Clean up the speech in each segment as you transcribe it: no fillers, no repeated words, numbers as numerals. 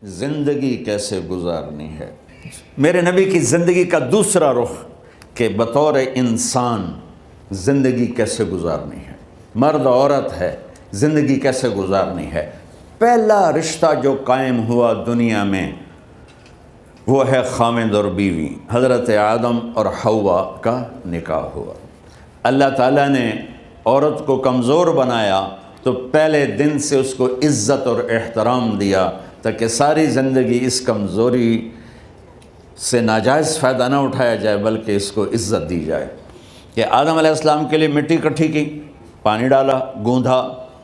زندگی کیسے گزارنی ہے۔ میرے نبی کی زندگی کا دوسرا رخ کہ بطور انسان زندگی کیسے گزارنی ہے، مرد عورت ہے زندگی کیسے گزارنی ہے۔ پہلا رشتہ جو قائم ہوا دنیا میں وہ ہے خامد اور بیوی، حضرت آدم اور حوا کا نکاح ہوا۔ اللہ تعالیٰ نے عورت کو کمزور بنایا تو پہلے دن سے اس کو عزت اور احترام دیا تاکہ ساری زندگی اس کمزوری سے ناجائز فائدہ نہ اٹھایا جائے بلکہ اس کو عزت دی جائے۔ کہ آدم علیہ السلام کے لیے مٹی اکٹھی کی، پانی ڈالا، گوندھا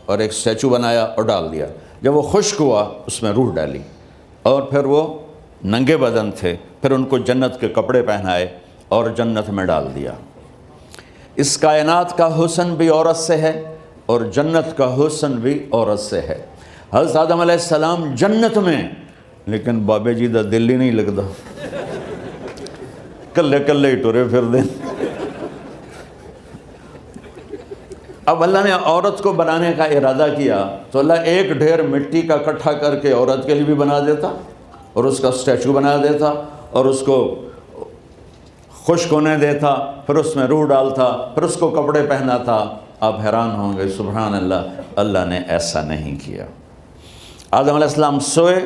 اور ایک اسٹیچو بنایا اور ڈال دیا۔ جب وہ خشک ہوا اس میں روح ڈالی اور پھر وہ ننگے بدن تھے، پھر ان کو جنت کے کپڑے پہنائے اور جنت میں ڈال دیا۔ اس کائنات کا حسن بھی عورت سے ہے اور جنت کا حسن بھی عورت سے ہے۔ حضرت آدم علیہ السلام جنت میں، لیکن بابے جی دا دل ہی نہیں لگتا، کلے کلے ہی ٹرے پھر دیں۔ اب اللہ نے عورت کو بنانے کا ارادہ کیا تو اللہ ایک ڈھیر مٹی کا اکٹھا کر کے عورت کے لیے بھی بنا دیتا اور اس کا اسٹیچو بنا دیتا اور اس کو خشک ہونے دیتا، پھر اس میں روح ڈالتا، پھر اس کو کپڑے پہناتا۔ آپ حیران ہوں گے سبحان اللہ، اللہ نے ایسا نہیں کیا۔ آدم علیہ السلام سوئے،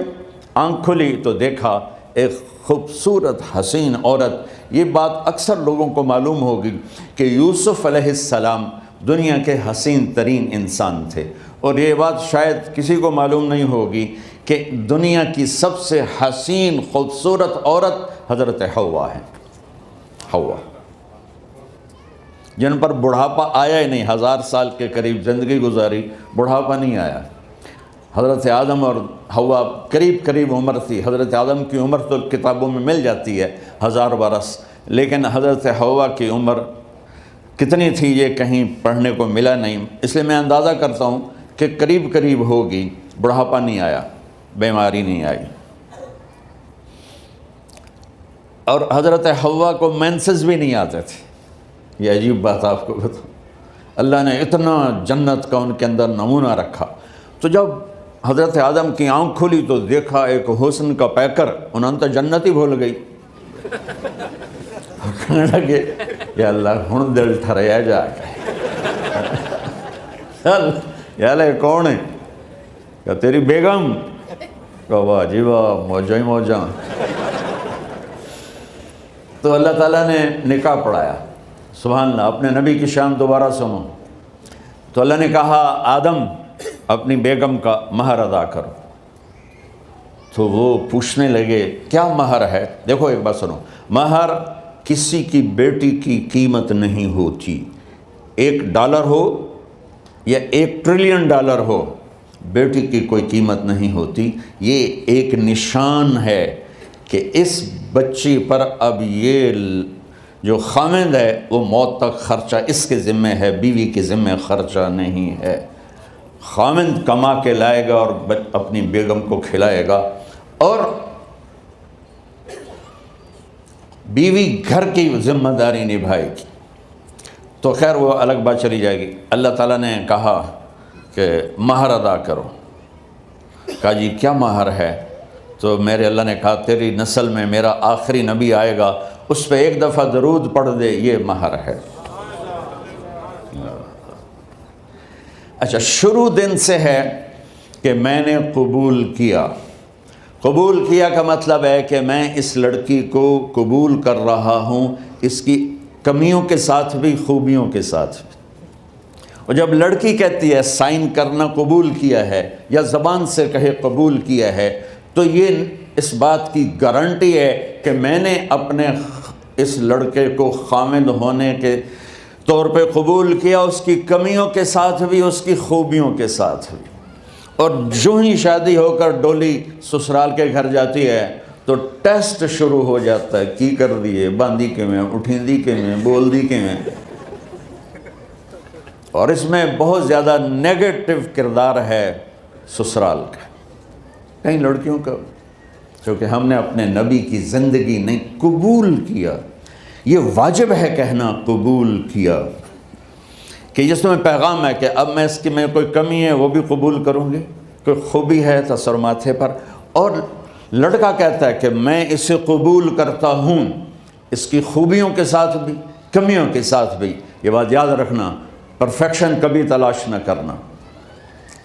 آنکھ کھلی تو دیکھا ایک خوبصورت حسین عورت۔ یہ بات اکثر لوگوں کو معلوم ہوگی کہ یوسف علیہ السلام دنیا کے حسین ترین انسان تھے، اور یہ بات شاید کسی کو معلوم نہیں ہوگی کہ دنیا کی سب سے حسین خوبصورت عورت حضرت حوا ہے۔ حوا جن پر بڑھاپا آیا ہی نہیں، 1000 سال کے قریب زندگی گزاری، بڑھاپا نہیں آیا۔ حضرت آدم اور حوا قریب قریب عمر تھی۔ حضرت آدم کی عمر تو کتابوں میں مل جاتی ہے 1000 برس، لیکن حضرت حوا کی عمر کتنی تھی یہ کہیں پڑھنے کو ملا نہیں، اس لیے میں اندازہ کرتا ہوں کہ قریب قریب ہوگی۔ بڑھاپا نہیں آیا، بیماری نہیں آئی، اور حضرت حوا کو مینسز بھی نہیں آتے تھے۔ یہ عجیب بات آپ کو بتاؤں، اللہ نے اتنا جنت کا ان کے اندر نمونہ رکھا۔ تو جب حضرت آدم کی آنکھ کھلی تو دیکھا ایک حسن کا پیکر، انہوں تو جنت ہی بھول گئی۔ کہنے لگے یا اللہ ہن دل ٹھریا جا یا اللہ کون ہے؟ کہ تیری بیگم۔ کہ واہ جی واہ، موجاں ہی موجاں۔ تو اللہ تعالیٰ نے نکاح پڑھایا۔ سبحان اللہ، اپنے نبی کی شان دوبارہ سنو۔ تو اللہ نے کہا آدم اپنی بیگم کا مہر ادا کرو۔ تو وہ پوچھنے لگے کیا مہر ہے؟ دیکھو ایک بات سنو، مہر کسی کی بیٹی کی قیمت نہیں ہوتی۔ $1 ہو یا $1 ٹریلین ہو، بیٹی کی کوئی قیمت نہیں ہوتی۔ یہ ایک نشان ہے کہ اس بچی پر اب یہ جو خامند ہے وہ موت تک خرچہ اس کے ذمہ ہے، بیوی کے ذمہ خرچہ نہیں ہے۔ خامند کما کے لائے گا اور اپنی بیگم کو کھلائے گا، اور بیوی گھر کی ذمہ داری نبھائے گی۔ تو خیر وہ الگ بات چلی جائے گی۔ اللہ تعالیٰ نے کہا کہ مہر ادا کرو۔ کہا جی کیا مہر ہے؟ تو میرے اللہ نے کہا تیری نسل میں میرا آخری نبی آئے گا، اس پہ ایک دفعہ درود پڑھ دے، یہ مہر ہے۔ اچھا، شروع دن سے ہے کہ میں نے قبول کیا۔ قبول کیا کا مطلب ہے کہ میں اس لڑکی کو قبول کر رہا ہوں، اس کی کمیوں کے ساتھ بھی خوبیوں کے ساتھ بھی۔ اور جب لڑکی کہتی ہے سائن کرنا قبول کیا ہے، یا زبان سے کہے قبول کیا ہے، تو یہ اس بات کی گارنٹی ہے کہ میں نے اپنے اس لڑکے کو خامند ہونے کے طور پہ قبول کیا، اس کی کمیوں کے ساتھ بھی، اس کی خوبیوں کے ساتھ بھی۔ اور جو ہی شادی ہو کر ڈولی سسرال کے گھر جاتی ہے تو ٹیسٹ شروع ہو جاتا ہے، کی کر دیے، باندھی کے میں، اٹھیندی کے میں، بول دی کے میں۔ اور اس میں بہت زیادہ نیگیٹو کردار ہے سسرال کا، کئی لڑکیوں کا، کیونکہ ہم نے اپنے نبی کی زندگی نہیں قبول کیا۔ یہ واجب ہے کہنا قبول کیا، کہ جس میں پیغام ہے کہ اب میں اس کی میں کوئی کمی ہے وہ بھی قبول کروں گی، کوئی خوبی ہے تو سر ماتھے پر، اور لڑکا کہتا ہے کہ میں اسے قبول کرتا ہوں، اس کی خوبیوں کے ساتھ بھی کمیوں کے ساتھ بھی۔ یہ بات یاد رکھنا، پرفیکشن کبھی تلاش نہ کرنا،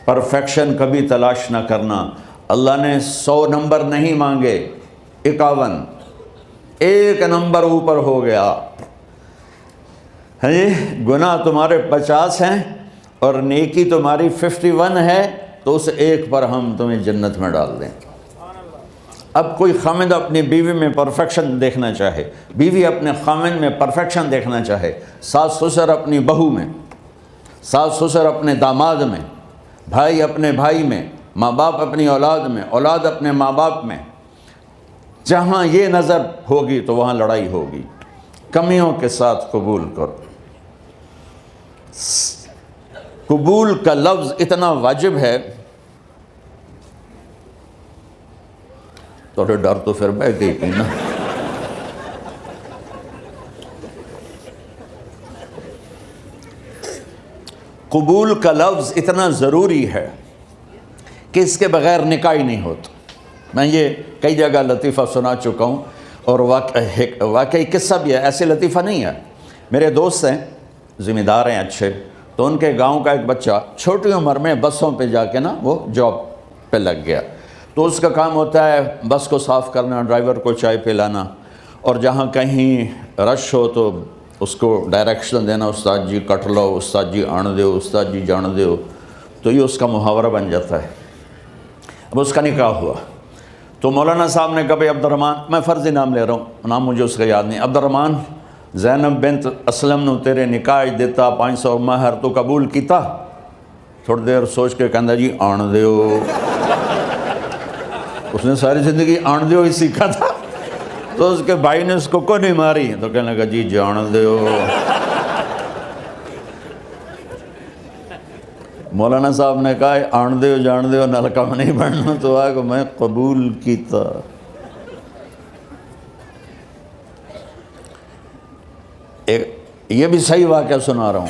پرفیکشن کبھی تلاش نہ کرنا۔ اللہ نے 100 نمبر نہیں مانگے، 51، ایک نمبر اوپر ہو گیا۔ گناہ تمہارے 50 ہیں اور نیکی تمہاری 51 ہے، تو اس ایک پر ہم تمہیں جنت میں ڈال دیں۔ اب کوئی خامد اپنی بیوی میں پرفیکشن دیکھنا چاہے، بیوی اپنے خامد میں پرفیکشن دیکھنا چاہے، ساس سسر اپنی بہو میں، ساس سسر اپنے داماد میں، بھائی اپنے بھائی میں، ماں باپ اپنی اولاد میں، اولاد اپنے ماں باپ میں، جہاں یہ نظر ہوگی تو وہاں لڑائی ہوگی۔ کمیوں کے ساتھ قبول کرو۔ قبول کا لفظ اتنا واجب ہے، تو ڈر تو پھر بہ گئی تھی نا۔ قبول کا لفظ اتنا ضروری ہے کہ اس کے بغیر نکاح ہی نہیں ہوتا۔ میں یہ کئی جگہ لطیفہ سنا چکا ہوں، اور واقعی قصہ بھی ہے، ایسے لطیفہ نہیں ہے۔ میرے دوست ہیں، ذمہ دار ہیں اچھے، تو ان کے گاؤں کا ایک بچہ چھوٹی عمر میں بسوں پہ جا کے نا وہ جاب پہ لگ گیا۔ تو اس کا کام ہوتا ہے بس کو صاف کرنا، ڈرائیور کو چائے پلانا، اور جہاں کہیں رش ہو تو اس کو ڈائریکشن دینا، استاد جی کٹ لو، استاد جی آن دیو، استاد جی جان دیو۔ تو یہ اس کا محاورہ بن جاتا ہے۔ اب اس کا نکاح ہوا تو مولانا صاحب نے کہا بھائی عبد الرحمن، میں فرضی نام لے رہا ہوں، نام مجھے اس کا یاد نہیں، عبد الرحمن زینب بنت اسلم نو تیرے نکاح دیتا 500 مہر تو قبول کیتا؟ تھوڑی دیر سوچ کے کہندا جی آن دیو۔ اس نے ساری زندگی آن دیو ہی سیکھا تھا، تو اس کے بھائی نے اس کو کوئی نہیں ماری، تو کہنے لگا جی جان دیو۔ مولانا صاحب نے کہا آن دیو جان دیو نال کم نہیں بننا، تو آگا میں قبول کیتا۔ یہ بھی صحیح واقعہ سنا رہا ہوں۔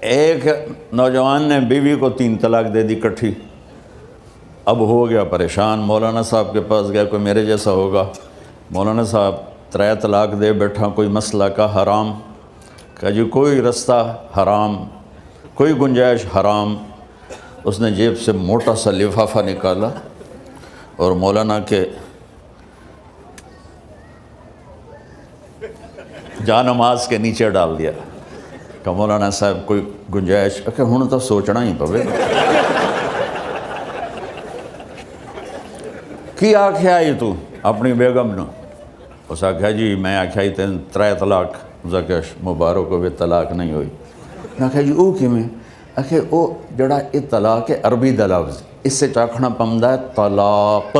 ایک نوجوان نے بیوی کو 3 طلاق دے دی کٹھی، اب ہو گیا پریشان، مولانا صاحب کے پاس گیا، کوئی میرے جیسا ہوگا۔ مولانا صاحب 3 طلاق دے بیٹھا، کوئی مسئلہ کا حرام؟ کہا جی کوئی رستہ حرام، کوئی گنجائش حرام۔ اس نے جیب سے موٹا سا لفافہ نکالا اور مولانا کے جا نماز کے نیچے ڈال دیا۔ کہ مولانا صاحب کوئی گنجائش؟ کہ ہن تو سوچنا ہی پوے۔ کی آکھیا ہی تو اپنی بیگم نو؟ اس آکھیا جی میں آکھیا ہی 3 طلاق۔ اس آکھیا مبارک ہوئے طلاق نہیں ہوئی۔ میں آکھیا جی او کیویں؟ آکھے او جڑا یہ طلاق ہے عربی دا لفظ، اس سے چاکھنا پمدا ہے طلاق۔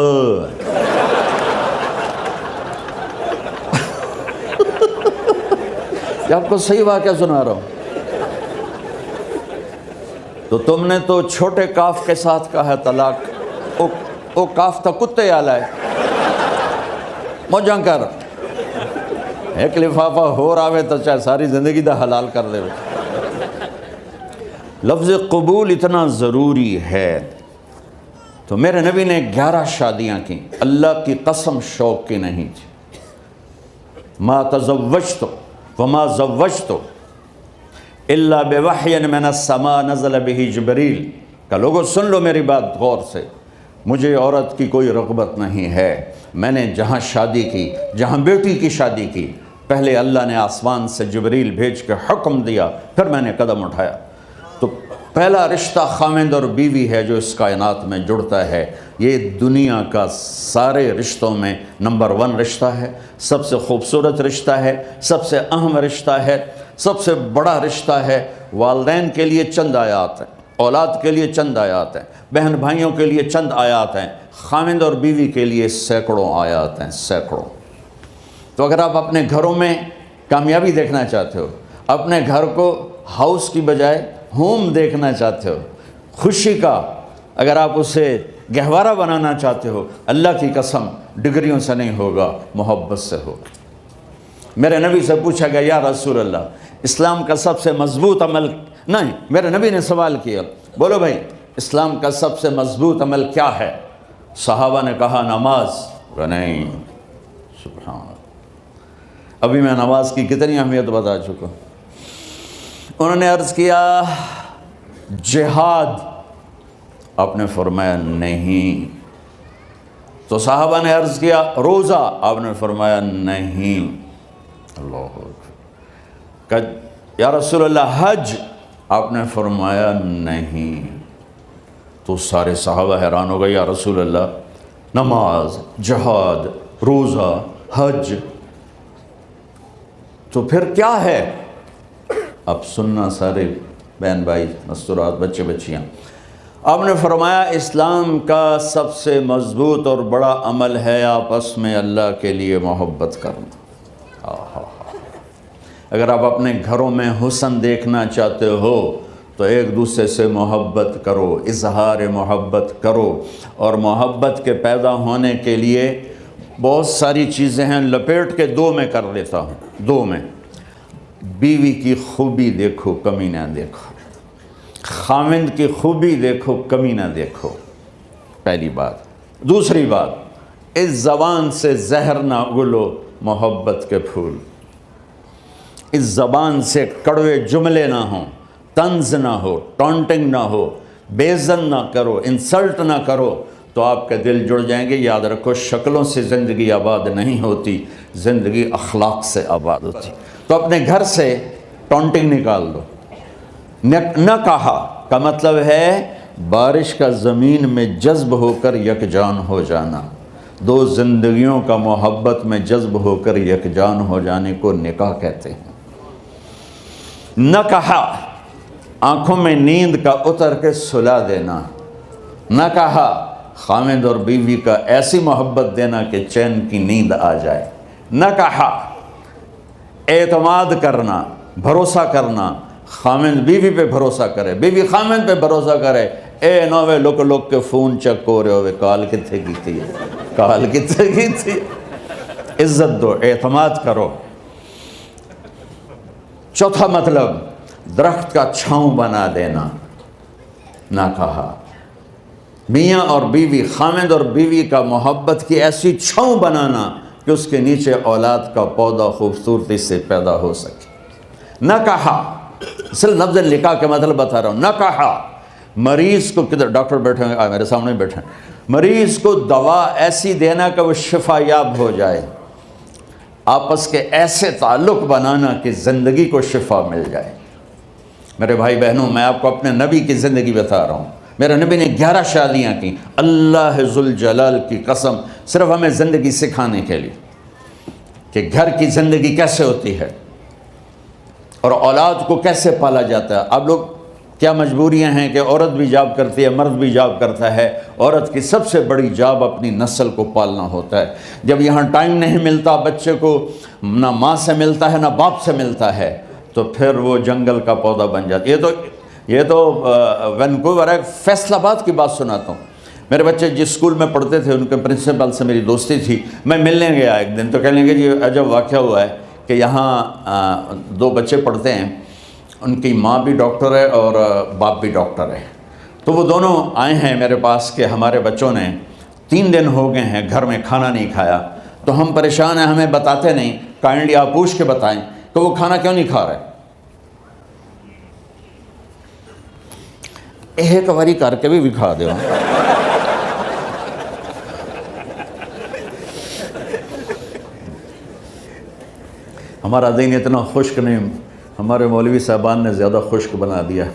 یہ آپ کو صحیح واقعہ سنا رہا ہوں۔ تو تم نے تو چھوٹے کاف کے ساتھ کہا ہے طلاق، او کاف تھا کتے آلا ہے۔ موجاں کر ایک لفافہ ہو رہا ہے تو چاہے ساری زندگی دا حلال کر دے۔ لفظ قبول اتنا ضروری ہے۔ تو میرے نبی نے 11 شادیاں کی، اللہ کی قسم شوق کی نہیں تھی۔ ما تزوجت وما زوجت الا بوحی من السماء نزل به جبریل۔ کہ لوگوں سن لو میری بات غور سے، مجھے عورت کی کوئی رغبت نہیں ہے۔ میں نے جہاں شادی کی، جہاں بیٹی کی شادی کی، پہلے اللہ نے آسمان سے جبریل بھیج کے حکم دیا، پھر میں نے قدم اٹھایا۔ تو پہلا رشتہ خامند اور بیوی ہے جو اس کائنات میں جڑتا ہے۔ یہ دنیا کا سارے رشتوں میں نمبر 1 رشتہ ہے، سب سے خوبصورت رشتہ ہے، سب سے اہم رشتہ ہے، سب سے بڑا رشتہ ہے۔ والدین کے لیے چند آیات ہیں، اولاد کے لیے چند آیات ہیں، بہن بھائیوں کے لیے چند آیات ہیں، خامند اور بیوی کے لیے سینکڑوں آیات ہیں، سینکڑوں۔ تو اگر آپ اپنے گھروں میں کامیابی دیکھنا چاہتے ہو، اپنے گھر کو ہاؤس کی بجائے ہوم دیکھنا چاہتے ہو، خوشی کا اگر آپ اسے گہوارہ بنانا چاہتے ہو، اللہ کی قسم ڈگریوں سے نہیں ہوگا، محبت سے ہوگا۔ میرے نبی سے پوچھا گیا یا رسول اللہ اسلام کا سب سے مضبوط عمل، نہیں میرے نبی نے سوال کیا، بولو بھائی اسلام کا سب سے مضبوط عمل کیا ہے؟ صحابہ نے کہا نماز، کہا نہیں، سبحان اللہ۔ ابھی میں نماز کی کتنی اہمیت بتا چکا۔ انہوں نے عرض کیا جہاد، آپ نے فرمایا نہیں۔ تو صحابہ نے عرض کیا روزہ، آپ نے فرمایا نہیں۔ اللہ اکبر۔ کہ یا رسول اللہ حج، آپ نے فرمایا نہیں۔ تو سارے صحابہ حیران ہو گئے، یا رسول اللہ نماز، جہاد، روزہ، حج، تو پھر کیا ہے؟ اب سننا سارے بہن بھائی، مستورات، بچے بچیاں، آپ نے فرمایا اسلام کا سب سے مضبوط اور بڑا عمل ہے آپس میں اللہ کے لیے محبت کرنا۔ اگر آپ اپنے گھروں میں حسن دیکھنا چاہتے ہو تو ایک دوسرے سے محبت کرو، اظہار محبت کرو، اور محبت کے پیدا ہونے کے لیے بہت ساری چیزیں ہیں، لپیٹ کے دو میں کر لیتا ہوں، دو میں۔ بیوی کی خوبی دیکھو، کمی نہ دیکھو، خاوند کی خوبی دیکھو، کمی نہ دیکھو، پہلی بات۔ دوسری بات، اس زبان سے زہر نہ اگلو محبت کے پھول، اس زبان سے کڑوے جملے نہ ہوں، طنز نہ ہو، ٹانٹنگ نہ ہو، بیزن نہ کرو، انسلٹ نہ کرو، تو آپ کے دل جڑ جائیں گے۔ یاد رکھو شکلوں سے زندگی آباد نہیں ہوتی، زندگی اخلاق سے آباد ہوتی۔ تو اپنے گھر سے ٹانٹنگ نکال دو۔ نہ کہا کا مطلب ہے بارش کا زمین میں جذب ہو کر یکجان ہو جانا، دو زندگیوں کا محبت میں جذب ہو کر یکجان ہو جانے کو نکاح کہتے ہیں۔ نہ کہا آنکھوں میں نیند کا اتر کے سلا دینا، نہ کہا خاوند اور بیوی کا ایسی محبت دینا کہ چین کی نیند آ جائے، نہ کہا اعتماد کرنا، بھروسہ کرنا، خاوند بیوی پہ بھروسہ کرے، بیوی خاوند پہ بھروسہ کرے۔ اے نوے لوک کے فون چیک ہو رہے ہوئے، کال کتنے کی تھی، کال کتنے کی تھی۔ عزت دو، اعتماد کرو۔ چوتھا مطلب درخت کا چھاؤں بنا دینا، نہ کہا میاں اور بیوی، خاوند اور بیوی کا محبت کی ایسی چھاؤں بنانا کہ اس کے نیچے اولاد کا پودا خوبصورتی سے پیدا ہو سکے۔ نہ کہا، اصل لفظ نکاح کے مطلب بتا رہا ہوں، نہ کہا مریض کو، کدھر ڈاکٹر بیٹھے ہیں، میرے سامنے بیٹھے ہیں، مریض کو دوا ایسی دینا کہ وہ شفا یاب ہو جائے، آپس کے ایسے تعلق بنانا کہ زندگی کو شفا مل جائے۔ میرے بھائی بہنوں، میں آپ کو اپنے نبی کی زندگی بتا رہا ہوں۔ میرے نبی نے 11 شادیاں کی، اللہ ذوالجلال کی قسم، صرف ہمیں زندگی سکھانے کے لیے کہ گھر کی زندگی کیسے ہوتی ہے اور اولاد کو کیسے پالا جاتا ہے۔ اب لوگ کیا مجبوریاں ہیں کہ عورت بھی جاب کرتی ہے، مرد بھی جاب کرتا ہے۔ عورت کی سب سے بڑی جاب اپنی نسل کو پالنا ہوتا ہے۔ جب یہاں ٹائم نہیں ملتا بچے کو، نہ ماں سے ملتا ہے نہ باپ سے ملتا ہے، تو پھر وہ جنگل کا پودا بن جاتا ہے۔ یہ تو وینکوور ہے، فیصل آباد کی بات سناتا ہوں۔ میرے بچے جس اسکول میں پڑھتے تھے ان کے پرنسپل سے میری دوستی تھی، میں ملنے گیا ایک دن، تو کہنے لگے جی عجب واقعہ ہوا ہے کہ یہاں 2 بچے پڑھتے ہیں، ان کی ماں بھی ڈاکٹر ہے اور باپ بھی ڈاکٹر ہے، تو وہ دونوں آئے ہیں میرے پاس کہ ہمارے بچوں نے 3 دن ہو گئے ہیں گھر میں کھانا نہیں کھایا، تو ہم پریشان ہیں، ہمیں بتاتے نہیں، کائنڈلی آپ پوچھ کے بتائیں کہ وہ کھانا کیوں نہیں کھا رہے۔ ایک باری کر کے بھی کھا دو۔ ہمارا دین اتنا خشک نہیں، ہمارے مولوی صاحبان نے زیادہ خشک بنا دیا۔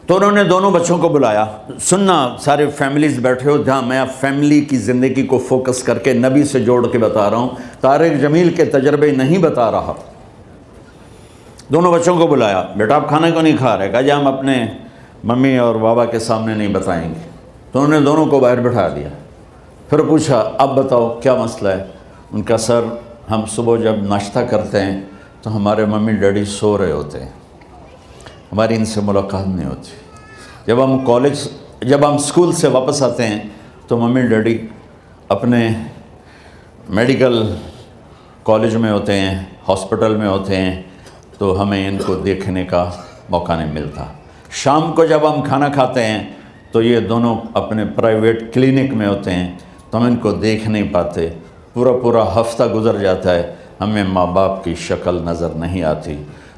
تو انہوں نے دونوں بچوں کو بلایا، سننا سارے فیملیز بیٹھے ہو جہاں میں فیملی کی زندگی کو فوکس کر کے نبی سے جوڑ کے بتا رہا ہوں، طارق جمیل کے تجربے نہیں بتا رہا۔ دونوں بچوں کو بلایا، بیٹا آپ کھانا کیوں نہیں کھا رہے؟ کہا جی ہم اپنے ممی اور بابا کے سامنے نہیں بتائیں گے۔ تو انہوں نے دونوں کو باہر بٹھا دیا، پھر پوچھا اب بتاؤ کیا مسئلہ ہے؟ ان کا سر ہم صبح جب ناشتہ کرتے ہیں تو ہمارے ممی ڈیڈی سو رہے ہوتے ہیں، ہماری ان سے ملاقات نہیں ہوتی۔ جب ہم اسکول سے واپس آتے ہیں تو ممی ڈیڈی اپنے میڈیکل کالج میں ہوتے ہیں، ہاسپٹل میں ہوتے ہیں، تو ہمیں ان کو دیکھنے کا موقع نہیں ملتا۔ شام کو جب ہم کھانا کھاتے ہیں تو یہ دونوں اپنے پرائیویٹ کلینک میں ہوتے ہیں تو ہم ان کو دیکھ نہیں پاتے، پورا ہفتہ گزر جاتا ہے، ہمیں ماں باپ کی شکل نظر نہیں آتی۔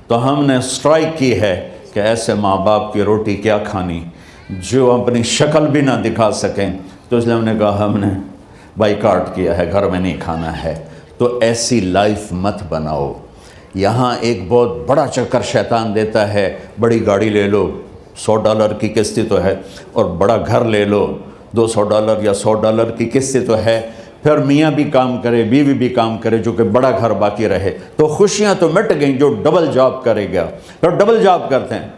تو ہم نے اسٹرائک کی ہے کہ ایسے ماں باپ کی روٹی کیا کھانی جو اپنی شکل بھی نہ دکھا سکیں، تو اس لیے ہم نے کہا ہم نے بائیکاٹ کیا ہے، گھر میں نہیں کھانا ہے۔ تو ایسی لائف مت بناؤ۔ یہاں ایک بہت بڑا چکر شیطان دیتا ہے، بڑی گاڑی لے لو، $100 کی قسط تو ہے، اور بڑا گھر لے لو، $200 یا $100 کی قسط تو ہے، پھر میاں بھی کام کرے، بیوی بھی کام کرے، جو کہ بڑا گھر باقی رہے، تو خوشیاں تو مٹ گئیں۔ جو ڈبل جاب کرے گا، پھر ڈبل جاب کرتے ہیں،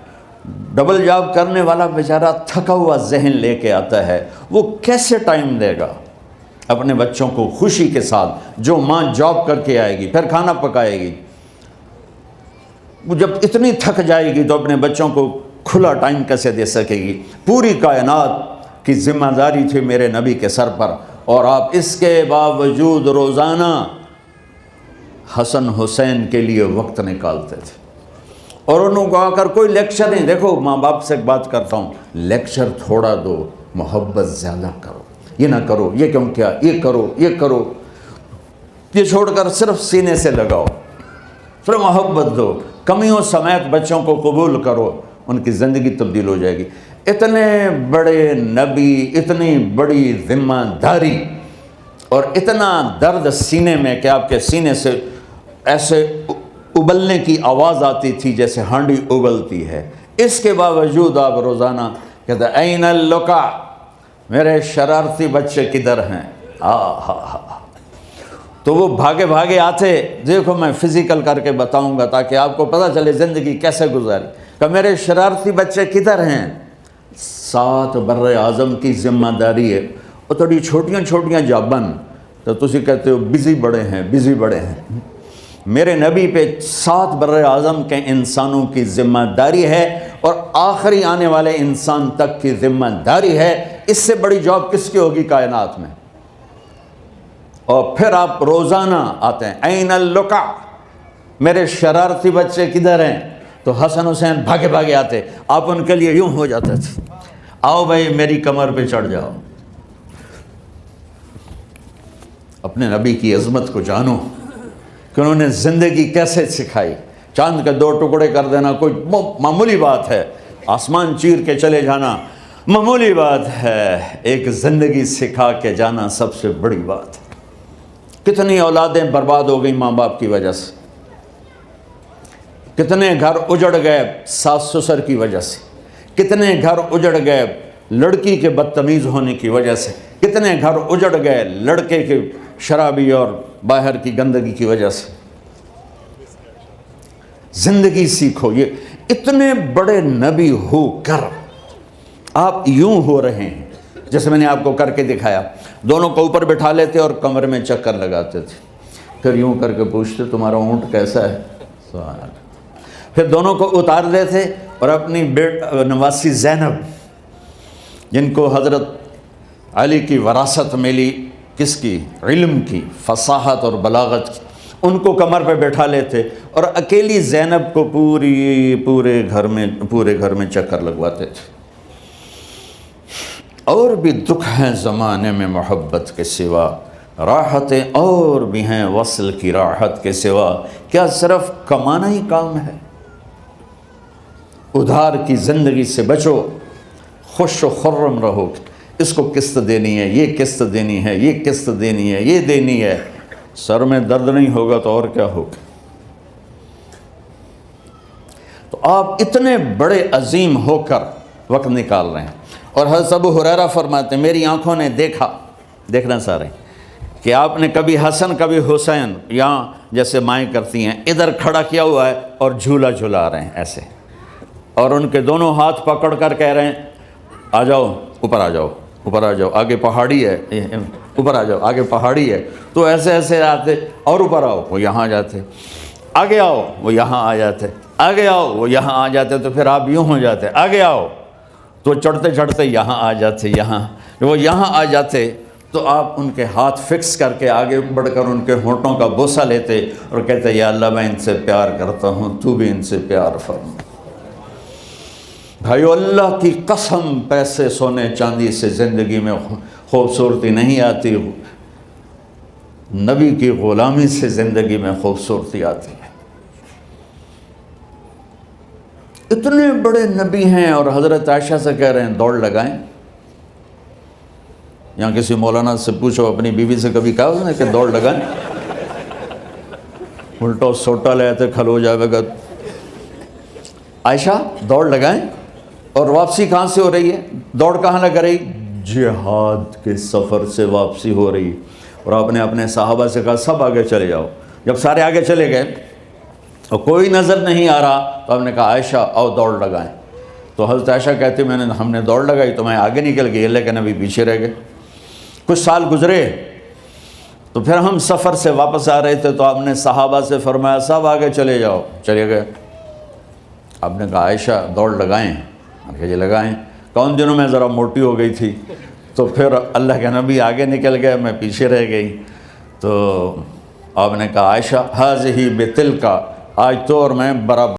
ڈبل جاب کرنے والا بیچارہ تھکا ہوا ذہن لے کے آتا ہے، وہ کیسے ٹائم دے گا اپنے بچوں کو خوشی کے ساتھ؟ جو ماں جاب کر کے آئے گی، پھر کھانا پکائے گی، وہ جب اتنی تھک جائے گی تو اپنے بچوں کو کھلا ٹائم کیسے دے سکے گی؟ پوری کائنات کی ذمہ داری تھی میرے نبی کے سر پر، اور آپ اس کے باوجود روزانہ حسن حسین کے لیے وقت نکالتے تھے، اور انہوں کو آ کر کوئی لیکچر نہیں۔ دیکھو ماں باپ سے ایک بات کرتا ہوں، لیکچر تھوڑا دو، محبت زیادہ کرو، یہ نہ کرو، یہ کیوں کیا، یہ کرو، یہ کرو، یہ چھوڑ کر صرف سینے سے لگاؤ، صرف محبت دو، کمیوں سمیت بچوں کو قبول کرو، ان کی زندگی تبدیل ہو جائے گی۔ اتنے بڑے نبی، اتنی بڑی ذمہ داری، اور اتنا درد سینے میں کہ آپ کے سینے سے ایسے ابلنے کی آواز آتی تھی جیسے ہانڈی ابلتی ہے، اس کے باوجود آپ روزانہ کہتے ہیں این اللقا، میرے شرارتی بچے کدھر ہیں؟ تو وہ بھاگے بھاگے آتے، دیکھو میں فزیکل کر کے بتاؤں گا تاکہ آپ کو پتہ چلے زندگی کیسے گزاری، کہ میرے شرارتی بچے کدھر ہیں؟ 7 بر اعظم کی ذمہ داری ہے، وہ تھوڑی چھوٹیاں جابن، تو تسی کہتے ہو بزی بڑے ہیں، میرے نبی پہ 7 بر اعظم کے انسانوں کی ذمہ داری ہے، اور آخری آنے والے انسان تک کی ذمہ داری ہے۔ اس سے بڑی جاب کس کی ہوگی کائنات میں؟ اور پھر آپ روزانہ آتے ہیں این اللقا، میرے شرارتی بچے کدھر ہیں؟ تو حسن حسین بھاگے بھاگے آتے، آپ ان کے لیے یوں ہو جاتے تھے، آؤ بھائی میری کمر پہ چڑھ جاؤ۔ اپنے نبی کی عظمت کو جانو کہ انہوں نے زندگی کیسے سکھائی۔ چاند کے 2 ٹکڑے کر دینا کوئی معمولی بات ہے، آسمان چیر کے چلے جانا معمولی بات ہے، ایک زندگی سکھا کے جانا سب سے بڑی بات ہے۔ کتنی اولادیں برباد ہو گئی ماں باپ کی وجہ سے، کتنے گھر اجڑ گئے ساس سسر کی وجہ سے، کتنے گھر اجڑ گئے لڑکی کے بدتمیز ہونے کی وجہ سے، کتنے گھر اجڑ گئے لڑکے کے شرابی اور باہر کی گندگی کی وجہ سے۔ زندگی سیکھو۔ یہ اتنے بڑے نبی ہو کر آپ یوں ہو رہے ہیں جیسے میں نے آپ کو کر کے دکھایا، دونوں کو اوپر بٹھا لیتے اور کمر میں چکر لگاتے تھے، پھر یوں کر کے پوچھتے تمہارا اونٹ کیسا ہے؟ سبحان اللہ۔ پھر دونوں کو اتار دیتے اور اپنی نواسی زینب، جن کو حضرت علی کی وراثت ملی، کس کی؟ علم کی، فصاحت اور بلاغت کی، ان کو کمر پہ بیٹھا لیتے اور اکیلی زینب کو پورے گھر میں چکر لگواتے تھے۔ اور بھی دکھ ہیں زمانے میں محبت کے سوا، راحتیں اور بھی ہیں وصل کی راحت کے سوا، کیا صرف کمانا ہی کام ہے؟ ادھار کی زندگی سے بچو، خوش و خرم رہو، اس کو قسط دینی ہے، یہ قسط دینی ہے، یہ قسط دینی ہے، یہ دینی ہے، سر میں درد نہیں ہوگا تو اور کیا ہوگا؟ تو آپ اتنے بڑے عظیم ہو کر وقت نکال رہے ہیں۔ اور حضرت ابو ہریرہ فرماتے ہیں میری آنکھوں نے دیکھنا سارے کہ آپ نے کبھی حسن کبھی حسین، یہاں جیسے مائیں کرتی ہیں ادھر کھڑا کیا ہوا ہے اور جھولا جھلا رہے ہیں ایسے، اور ان کے دونوں ہاتھ پکڑ کر کہہ رہے ہیں آ جاؤ اوپر، آ جاؤ اوپر، آ جاؤ، آگے پہاڑی ہے، اوپر آ جاؤ، آگے پہاڑی ہے۔ تو ایسے ایسے آتے اور اوپر آؤ، وہ یہاں جاتے، آگے آؤ، وہ یہاں آ جاتے، آگے آؤ، وہ یہاں آ جاتے، تو پھر آپ یوں ہو جاتے، آگے آؤ، تو چڑھتے چڑھتے یہاں آ جاتے، یہاں وہ یہاں آ جاتے، تو آپ ان کے ہاتھ فکس کر کے آگے بڑھ کر ان کے ہونٹوں کا بوسہ لیتے اور کہتے یا اللہ میں ان سے پیار کرتا ہوں، تو بھی ان سے پیار فرما۔ بھائیو اللہ کی قسم، پیسے سونے چاندی سے زندگی میں خوبصورتی نہیں آتی، نبی کی غلامی سے زندگی میں خوبصورتی آتی ہے۔ اتنے بڑے نبی ہیں اور حضرت عائشہ سے کہہ رہے ہیں دوڑ لگائیں۔ یہاں کسی مولانا سے پوچھو اپنی بیوی سے کبھی کہا اس نے کہ دوڑ لگائیں؟ الٹا سوٹا لے آتے کھلو جائے گا۔ عائشہ دوڑ لگائیں؟ اور واپسی کہاں سے ہو رہی ہے؟ دوڑ کہاں لگ رہی؟ جہاد کے سفر سے واپسی ہو رہی ہے۔ اور آپ نے اپنے صحابہ سے کہا سب آگے چلے جاؤ۔ جب سارے آگے چلے گئے اور کوئی نظر نہیں آ رہا تو ہم نے کہا عائشہ آؤ دوڑ لگائیں۔ تو حضرت عائشہ کہتی ہم نے دوڑ لگائی تو میں آگے نکل گئی، اللہ کے نبی پیچھے رہ گئے۔ کچھ سال گزرے تو پھر ہم سفر سے واپس آ رہے تھے تو آپ نے صحابہ سے فرمایا سب آگے چلے جاؤ، چلے گئے۔ آپ نے کہا عائشہ دوڑ لگائیں؟ یہ لگائیں۔ کون دنوں میں ذرا موٹی ہو گئی تھی تو پھر اللہ کے نبی آگے نکل گئے، میں پیچھے رہ گئی۔ تو آپ نے کہا عائشہ ہاذہ بتلک، آج تو اور میں برابر